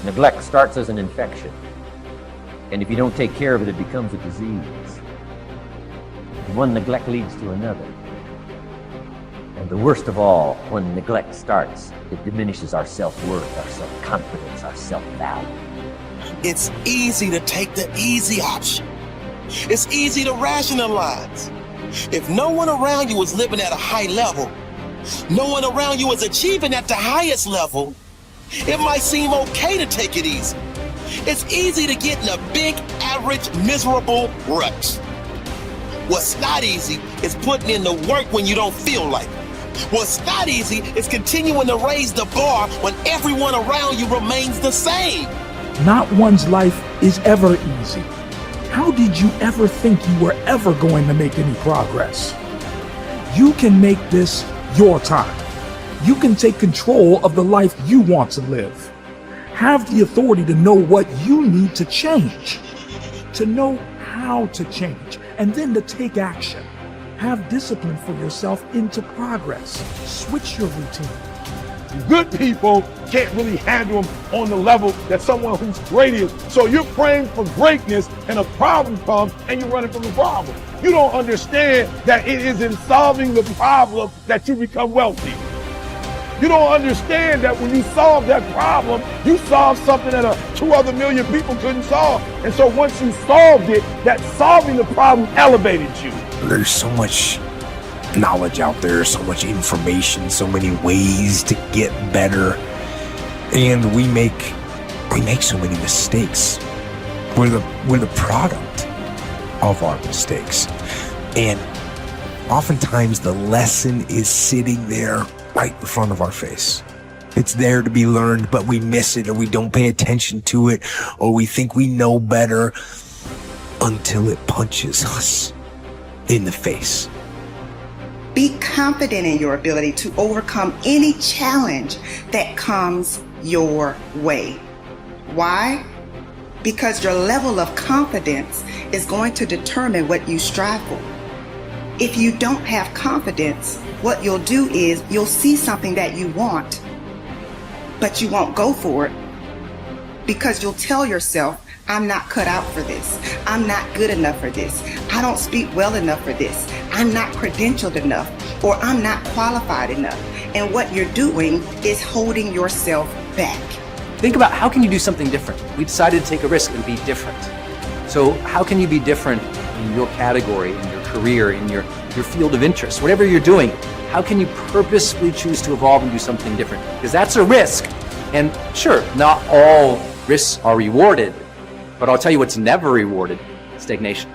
Neglect starts as an infection, and if you don't take care of it, it becomes a disease. And one neglect leads to another. And the worst of all, when neglect starts, it diminishes our self-worth, our self-confidence, our self-value. It's easy to take the easy option. It's easy to rationalize. If no one around you is living at a high level, no one around you is achieving at the highest level, it might seem okay to take it easy. It's easy to get in a big, average, miserable rut. What's not easy is putting in the work when you don't feel like it. What's not easy is continuing to raise the bar when everyone around you remains the same. Not one's life is ever easy. How did you ever think you were ever going to make any progress? You can make this your time. You can take control of the life you want to live. Have the authority to know what you need to change, to know how to change, and then to take action. Have discipline for yourself into progress. Switch your routine. Good people can't really handle them on the level that someone who's great is. So you're praying for greatness and a problem comes and you're running from the problem. You don't understand that it is in solving the problem that you become wealthy. You don't understand that when you solve that problem, you solve something that 2 other million people couldn't solve. And so once you solved it, that solving the problem elevated you. There's so much knowledge out there, so much information, so many ways to get better. And we make so many mistakes. We're the product of our mistakes. And oftentimes the lesson is sitting there right in front of our face. It's there to be learned, but we miss it, or we don't pay attention to it, or we think we know better until it punches us in the face. Be confident in your ability to overcome any challenge that comes your way. Why? Because your level of confidence is going to determine what you strive for. If you don't have confidence, what you'll do is you'll see something that you want, but you won't go for it because you'll tell yourself, I'm not cut out for this. I'm not good enough for this. I don't speak well enough for this. I'm not credentialed enough, or I'm not qualified enough. And what you're doing is holding yourself back. Think about how can you do something different? We decided to take a risk and be different. So how can you be different in your category, in your career, in your field of interest, whatever you're doing? How can you purposefully choose to evolve and do something different? Because that's a risk. And sure, not all risks are rewarded, but I'll tell you what's never rewarded: stagnation.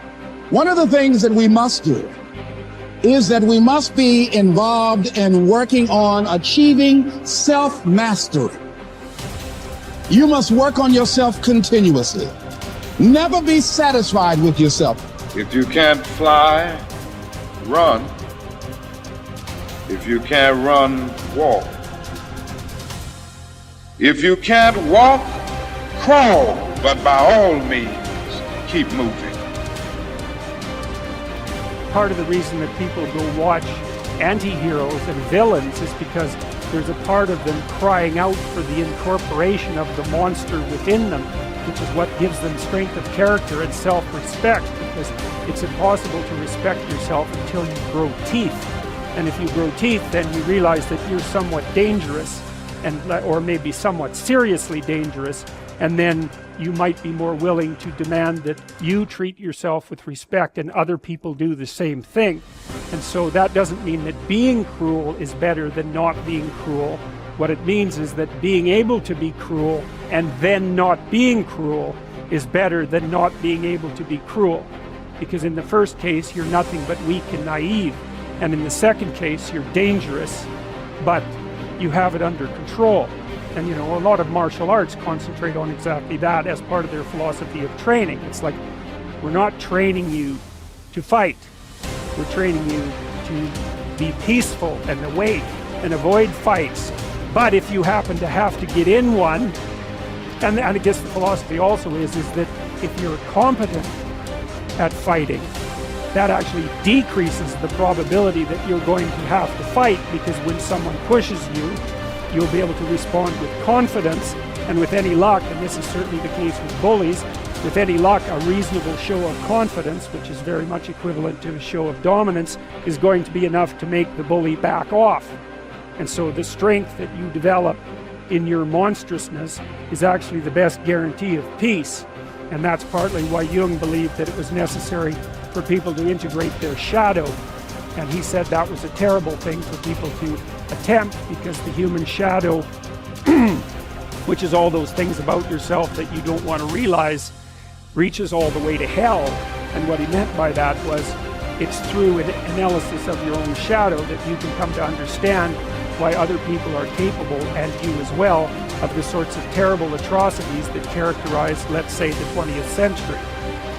One of the things that we must do is that we must be involved in working on achieving self-mastery. You must work on yourself continuously. Never be satisfied with yourself. If you can't fly, run. If you can't run, walk. If you can't walk, crawl. But by all means, keep moving. Part of the reason that people go watch anti-heroes and villains is because there's a part of them crying out for the incorporation of the monster within them, which is what gives them strength of character and self-respect, because it's impossible to respect yourself until you grow teeth. And if you grow teeth, then you realize that you're somewhat dangerous, or maybe somewhat seriously dangerous, and then you might be more willing to demand that you treat yourself with respect and other people do the same thing. And so that doesn't mean that being cruel is better than not being cruel. What it means is that being able to be cruel and then not being cruel is better than not being able to be cruel. Because in the first case, you're nothing but weak and naive. And in the second case, you're dangerous, but you have it under control. And a lot of martial arts concentrate on exactly that as part of their philosophy of training. It's like, we're not training you to fight. We're training you to be peaceful and awake and avoid fights. But if you happen to have to get in one, and I guess the philosophy also is that if you're competent at fighting, that actually decreases the probability that you're going to have to fight, because when someone pushes you, you'll be able to respond with confidence, and with any luck, and this is certainly the case with bullies, with any luck, a reasonable show of confidence, which is very much equivalent to a show of dominance, is going to be enough to make the bully back off. And so the strength that you develop in your monstrousness is actually the best guarantee of peace. And that's partly why Jung believed that it was necessary for people to integrate their shadow. And he said that was a terrible thing for people to attempt, because the human shadow, which is all those things about yourself that you don't want to realize, reaches all the way to hell. And what he meant by that was, it's through an analysis of your own shadow that you can come to understand why other people are capable, and you as well, of the sorts of terrible atrocities that characterize, let's say, the 20th century.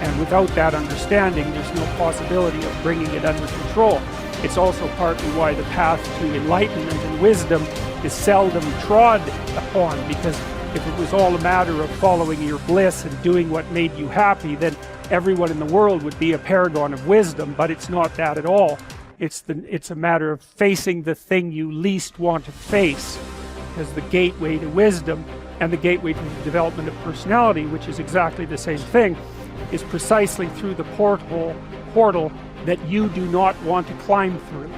And without that understanding, there's no possibility of bringing it under control. It's also partly why the path to enlightenment and wisdom is seldom trod upon, because if it was all a matter of following your bliss and doing what made you happy, then everyone in the world would be a paragon of wisdom. But it's not that at all. It's a matter of facing the thing you least want to face, because the gateway to wisdom and the gateway to the development of personality, which is exactly the same thing, is precisely through the portal that you do not want to climb through.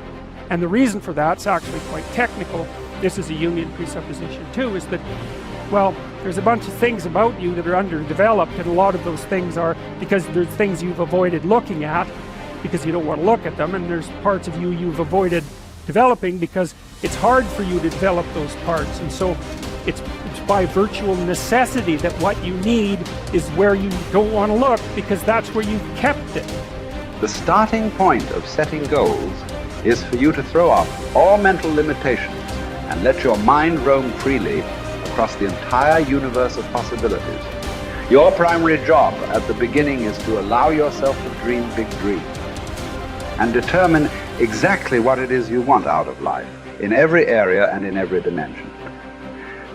And the reason for that's actually quite technical. This is a Jungian presupposition too, is that, well, there's a bunch of things about you that are underdeveloped, and a lot of those things are because there's things you've avoided looking at because you don't want to look at them, and there's parts of you you've avoided developing because it's hard for you to develop those parts. And so it's by virtual necessity that what you need is where you don't want to look, because that's where you've kept it. The starting point of setting goals is for you to throw off all mental limitations and let your mind roam freely across the entire universe of possibilities. Your primary job at the beginning is to allow yourself to dream big dreams and determine exactly what it is you want out of life, in every area and in every dimension.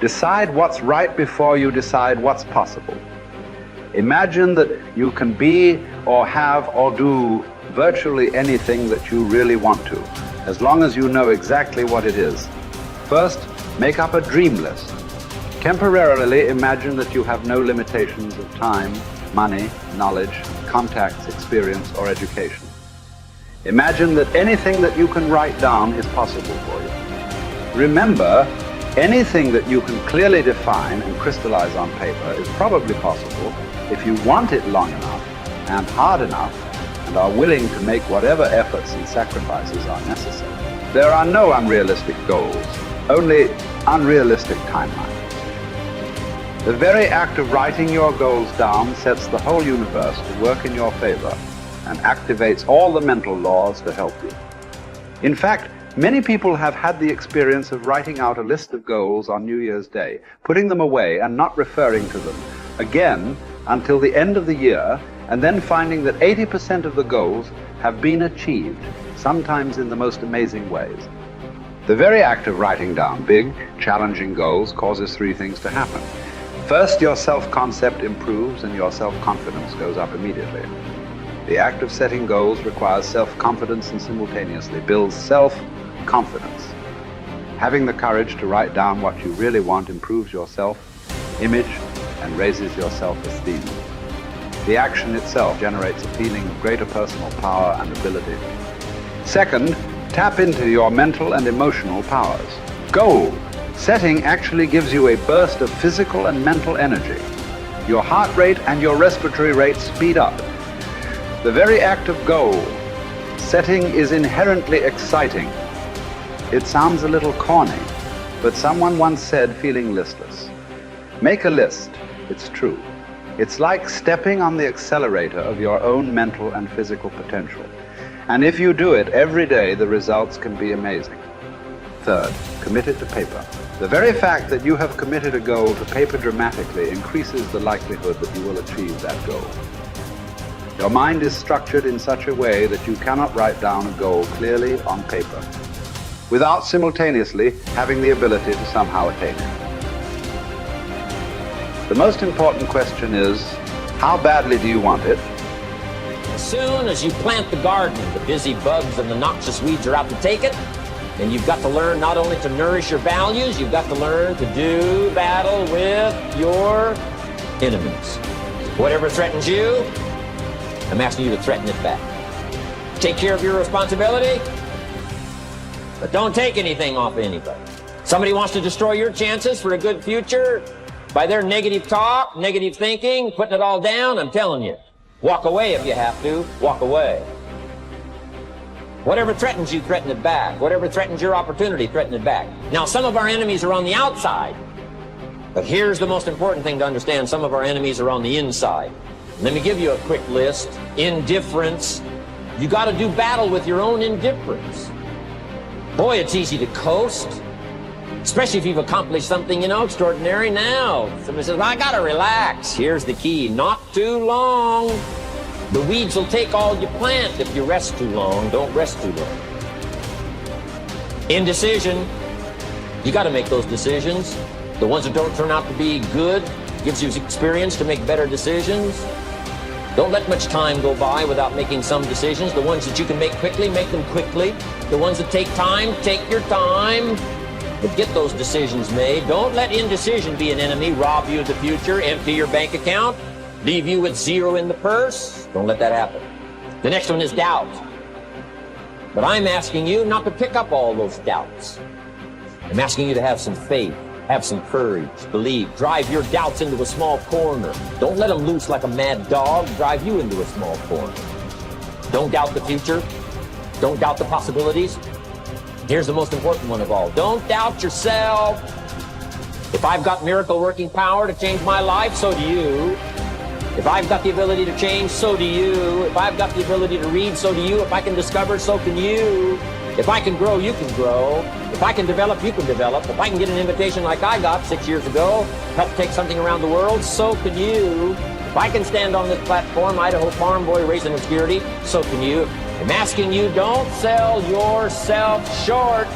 Decide what's right before you decide what's possible. Imagine that you can be or have or do virtually anything that you really want to, as long as you know exactly what it is. First, make up a dream list. Temporarily imagine that you have no limitations of time, money, knowledge, contacts, experience, or education. Imagine that anything that you can write down is possible for you. Remember, anything that you can clearly define and crystallize on paper is probably possible if you want it long enough and hard enough and are willing to make whatever efforts and sacrifices are necessary. There are no unrealistic goals, only unrealistic timelines. The very act of writing your goals down sets the whole universe to work in your favor and activates all the mental laws to help you. In fact, many people have had the experience of writing out a list of goals on New Year's Day, putting them away and not referring to them again until the end of the year, and then finding that 80% of the goals have been achieved, sometimes in the most amazing ways. The very act of writing down big, challenging goals causes three things to happen. First, your self-concept improves and your self-confidence goes up immediately. The act of setting goals requires self-confidence and simultaneously builds self-confidence. Having the courage to write down what you really want improves your self-image and raises your self-esteem. The action itself generates a feeling of greater personal power and ability. Second, tap into your mental and emotional powers. Goal setting actually gives you a burst of physical and mental energy. Your heart rate and your respiratory rate speed up. The very act of goal setting is inherently exciting. It sounds a little corny, but someone once said, feeling listless. Make a list, it's true. It's like stepping on the accelerator of your own mental and physical potential. And if you do it every day, the results can be amazing. Third, commit it to paper. The very fact that you have committed a goal to paper dramatically increases the likelihood that you will achieve that goal. Your mind is structured in such a way that you cannot write down a goal clearly on paper without simultaneously having the ability to somehow attain it. The most important question is, how badly do you want it? As soon as you plant the garden, the busy bugs and the noxious weeds are out to take it. And you've got to learn not only to nourish your values, you've got to learn to do battle with your enemies. Whatever threatens you, I'm asking you to threaten it back. Take care of your responsibility, but don't take anything off anybody. Somebody wants to destroy your chances for a good future by their negative talk, negative thinking, putting it all down. I'm telling you, walk away if you have to. Walk away. Whatever threatens you, threaten it back. Whatever threatens your opportunity, threaten it back. Now, some of our enemies are on the outside, but here's the most important thing to understand. Some of our enemies are on the inside. Let me give you a quick list. Indifference. You got to do battle with your own indifference. Boy, it's easy to coast, especially if you've accomplished something, extraordinary. Now, somebody says, I got to relax. Here's the key. Not too long. The weeds will take all you plant if you rest too long. Don't rest too long. Indecision. You got to make those decisions. The ones that don't turn out to be good gives you experience to make better decisions. Don't let much time go by without making some decisions. The ones that you can make quickly, make them quickly. The ones that take time, take your time. But get those decisions made. Don't let indecision be an enemy, rob you of the future, empty your bank account, leave you with zero in the purse. Don't let that happen. The next one is doubt. But I'm asking you not to pick up all those doubts. I'm asking you to have some faith, have some courage, believe. Drive your doubts into a small corner. Don't let them loose like a mad dog. Drive you into a small corner. Don't doubt the future. Don't doubt the possibilities. Here's the most important one of all. Don't doubt yourself. If I've got miracle working power to change my life, so do you. If I've got the ability to change, so do you. If I've got the ability to read, so do you. If I can discover, so can you. If I can grow, you can grow. If I can develop, you can develop. If I can get an invitation like I got 6 years ago, help take something around the world, so can you. If I can stand on this platform, Idaho farm boy raising obscurity, so can you. I'm asking you, don't sell yourself short.